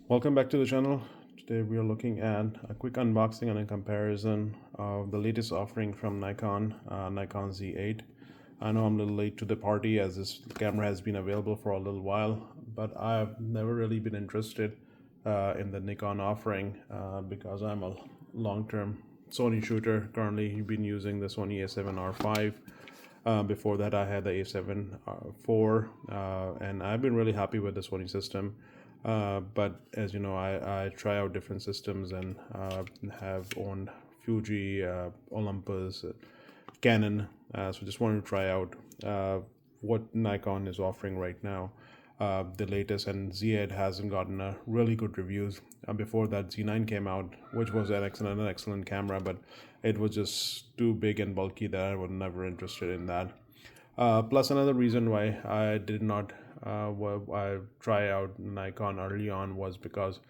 Welcome back to the channel. Today we are looking at a quick unboxing and a comparison of the latest offering from Nikon, Nikon Z8. I know I'm a little late to the party as this camera has been available for a little while, but I've never really been interested in the Nikon offering because I'm a long-term Sony shooter. Currently, I've been using the Sony A7rV. Before that, I had the A7 IV, and I've been really happy with the Sony system. But as you know, I try out different systems and have owned Fuji, Olympus, Canon. So just wanted to try out what Nikon is offering right now. The latest, and Z8 hasn't gotten a really good reviews. Before that, Z9 came out, which was an excellent camera, but it was just too big and bulky that I was never interested in that. Plus, another reason why I did not I try out Nikon early on was because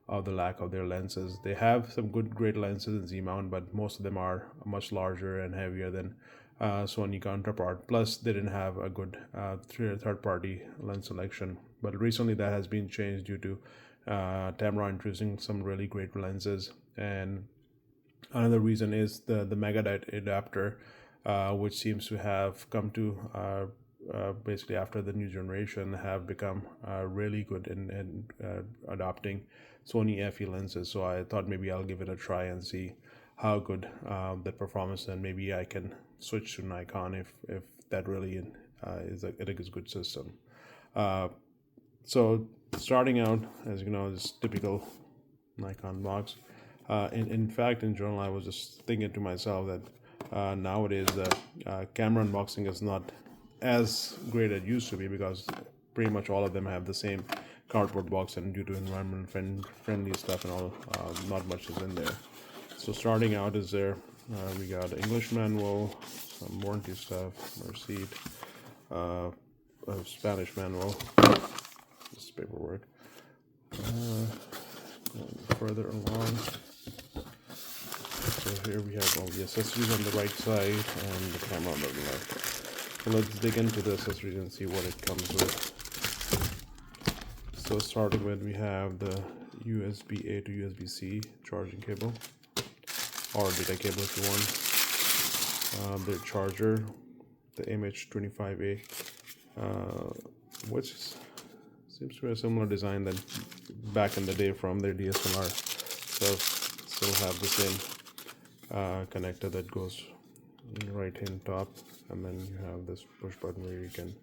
of the lack of their lenses. They have some great lenses in Z mount, but most of them are much larger and heavier than Sony counterpart. Plus, they didn't have a good third-party lens selection. But recently, that has been changed due to Tamron introducing some really great lenses. And another reason is the mega adapter, which seems to have come to basically after the new generation have become really good in adopting Sony FE lenses. So I thought maybe I'll give it a try and see how good the performance, and maybe I can switch to Nikon if that really is a good system. So starting out, as you know, this typical Nikon box. In fact, in general, I was just thinking to myself that nowadays camera unboxing is not as great as it used to be, because pretty much all of them have the same cardboard box, and due to environment friendly stuff and all, not much is in there. So starting out is there, we got English manual, some warranty stuff, receipt, a Spanish manual, this paperwork. Going further along, so here we have all the accessories on the right side and the camera on the left. So let's dig into the accessories and see what it comes with. So starting with, we have the USB-A to USB-C charging cable, or data cable if you want. The charger, the MH25A, which seems to be a similar design than back in the day from their DSLR. So still have the same connector that goes right in top, and then you have this push button where you can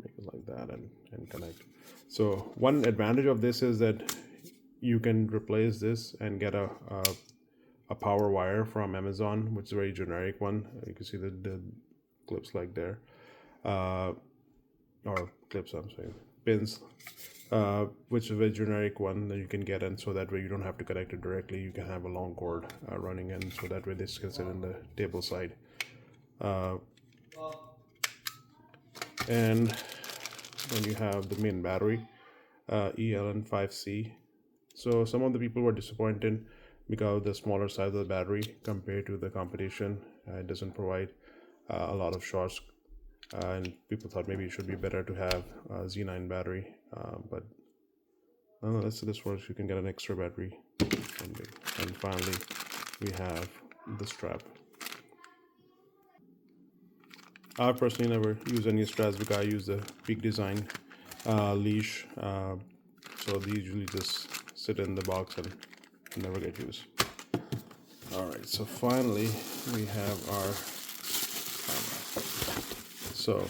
make it like that and connect. So one advantage of this is that you can replace this and get a power wire from Amazon, which is a very generic one. You can see the clips like there, or clips, I'm saying pins, which is a very generic one that you can get, and so that way you don't have to connect it directly. You can have a long cord running, and so that way this can sit in the table side. And then you have the main battery, ELN5C. So some of the people were disappointed because of the smaller size of the battery compared to the competition. It doesn't provide a lot of shots, and people thought maybe it should be better to have a Z9 battery, but nonetheless, this works. You can get an extra battery. And finally, we have the strap. I personally never use any straps because I use the Peak Design leash, so these usually just sit in the box and never get used. Alright, so finally we have our camera. So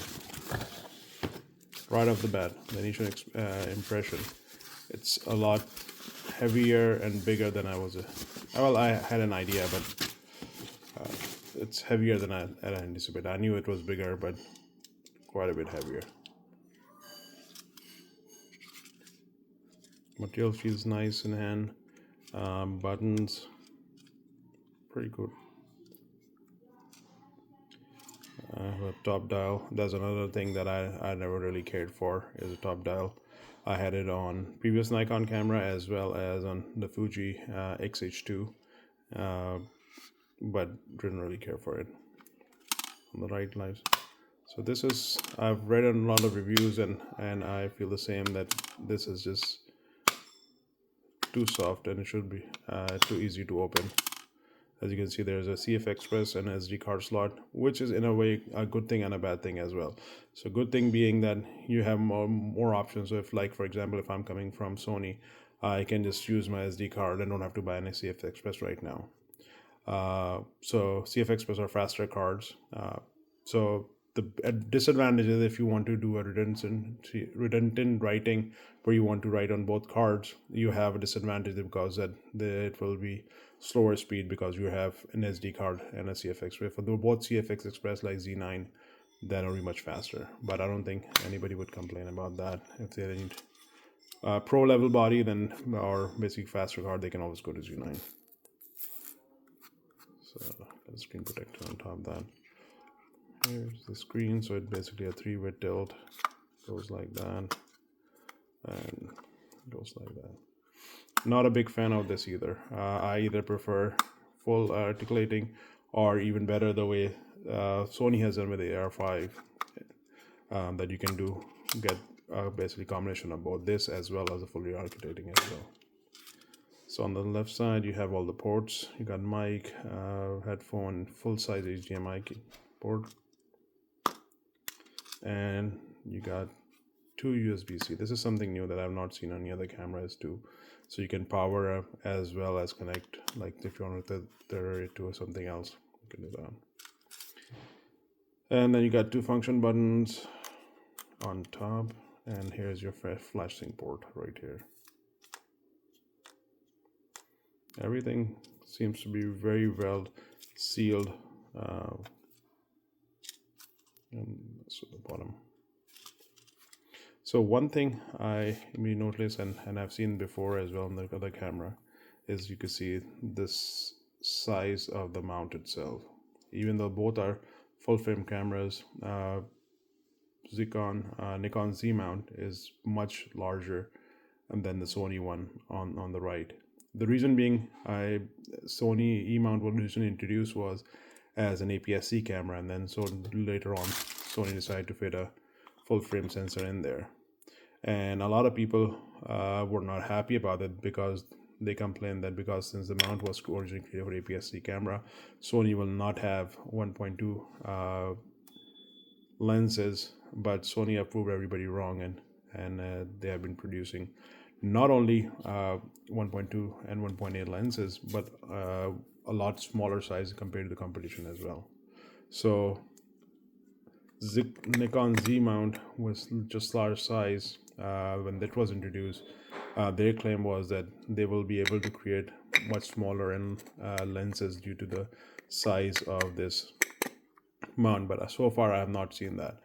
right off the bat, the initial impression, it's a lot heavier and bigger than I was. Well, I had an idea, but it's heavier than I had anticipated. I knew it was bigger, but quite a bit heavier. Material feels nice in hand. Buttons, pretty good. A top dial. That's another thing that I never really cared for, is a top dial. I had it on previous Nikon camera as well as on the Fuji X-H2, but didn't really care for it. On the right lives. So this is, I've read a lot of reviews, and I feel the same, that this is just too soft, and it should be too easy to open. As you can see, there's a CF Express and SD card slot, which is in a way a good thing and a bad thing as well. So good thing being that you have more options. So if, like, for example, if I'm coming from Sony, I can just use my SD card and don't have to buy any CF Express right now. So CF Express are faster cards. So the disadvantage is if you want to do a redundant writing where you want to write on both cards, you have a disadvantage because it will be slower speed because you have an SD card and a CF Express. For both CFX Express like Z9, that will be much faster. But I don't think anybody would complain about that. If they need pro level body, then or basic faster card, they can always go to Z9. So the screen protector on top of that. Here's the screen, so it's basically a 3-way tilt, goes like that and goes like that. Not a big fan of this either. I either prefer full articulating, or even better the way Sony has done with the A7rV, that you can get basically combination of both this as well as a fully articulating as well. So on the left side you have all the ports. You got mic, headphone, full-size HDMI port, and you got 2 USB-C. This is something new that I've not seen on any other cameras too. So you can power up as well as connect, like if you want to tether it to something else, you can do that. And then you got 2 function buttons on top, and here's your flash sync port right here. Everything seems to be very well sealed, and that's at the bottom. So one thing I may notice, and I've seen before as well on the other camera, is you can see this size of the mount itself. Even though both are full frame cameras, Nikon Z mount is much larger than the Sony one on the right. The reason being, Sony E mount was originally introduced was as an APS-C camera, and then so later on Sony decided to fit a full frame sensor in there. And a lot of people were not happy about it because they complained that because since the mount was originally created for APS-C camera, Sony will not have 1.2 lenses, but Sony have proved everybody wrong, and they have been producing not only 1.2 and 1.8 lenses, but a lot smaller size compared to the competition as well. So Nikon Z mount was just large size when that was introduced. Their claim was that they will be able to create much smaller lenses due to the size of this mount, but so far I have not seen that.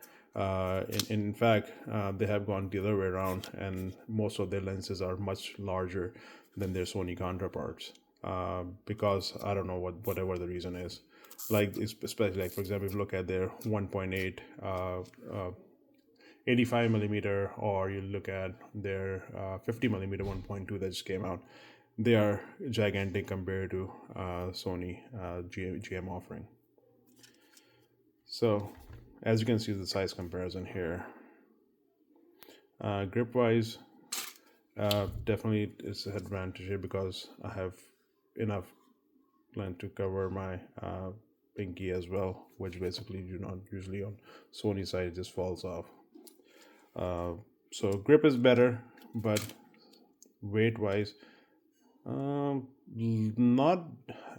In fact, they have gone the other way around, and most of their lenses are much larger than their Sony counterparts, because I don't know whatever the reason is. Like especially, like, for example, if you look at their 1.8 85 millimeter, or you look at their 50 millimeter 1.2 that just came out, they are gigantic compared to Sony GM offering. So as you can see, the size comparison here. Grip wise, definitely it's an advantage here because I have enough length to cover my pinky as well, which basically you not usually on Sony side, it just falls off. So grip is better, but weight wise, not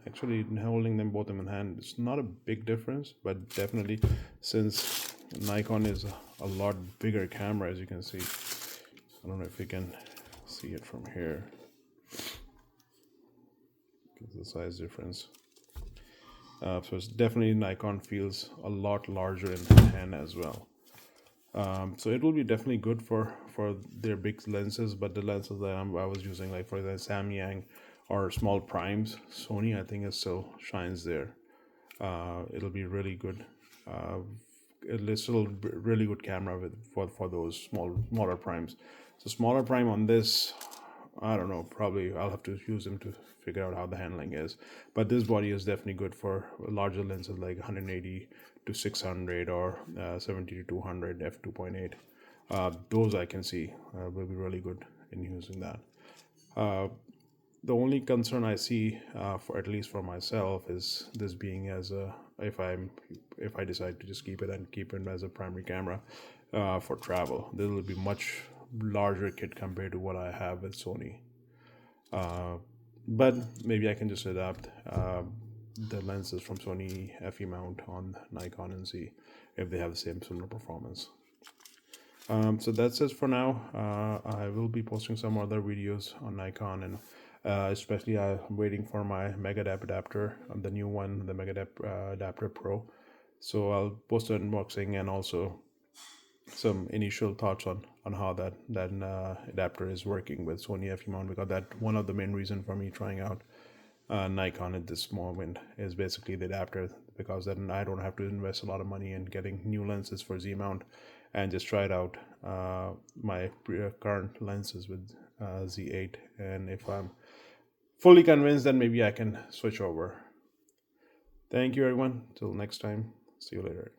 actually holding them both in hand, it's not a big difference, but definitely since Nikon is a lot bigger camera, as you can see. I don't know if you can see it from here, the size difference. So it's definitely Nikon feels a lot larger in the hand as well. So it will be definitely good for their big lenses, but the lenses that I was using, like for the Samyang or small primes, Sony I think it still shines there. It'll be really good. It's still really good camera for those smaller primes. So smaller prime on this, I don't know, probably I'll have to use them to figure out how the handling is. But this body is definitely good for larger lenses like 180 to 600 or 70 to 200 f2.8. Those I can see will be really good in using that. The only concern I see, for at least for myself, is this being as a if I decide to just keep it as a primary camera for travel. This will be much larger kit compared to what I have with Sony. But maybe I can just adapt the lenses from Sony FE mount on Nikon and see if they have the same similar performance. So that's it for now. I will be posting some other videos on Nikon, and especially I'm waiting for my Megadap adapter, the new one, the Megadap Adapter Pro. So I'll post an unboxing and also some initial thoughts on how that adapter is working with Sony FE mount, because that one of the main reason for me trying out Nikon at this moment is basically the adapter, because then I don't have to invest a lot of money in getting new lenses for Z mount and just try it out my current lenses with Z8, and if I'm fully convinced, then maybe I can switch over. Thank you everyone, till next time, see you later.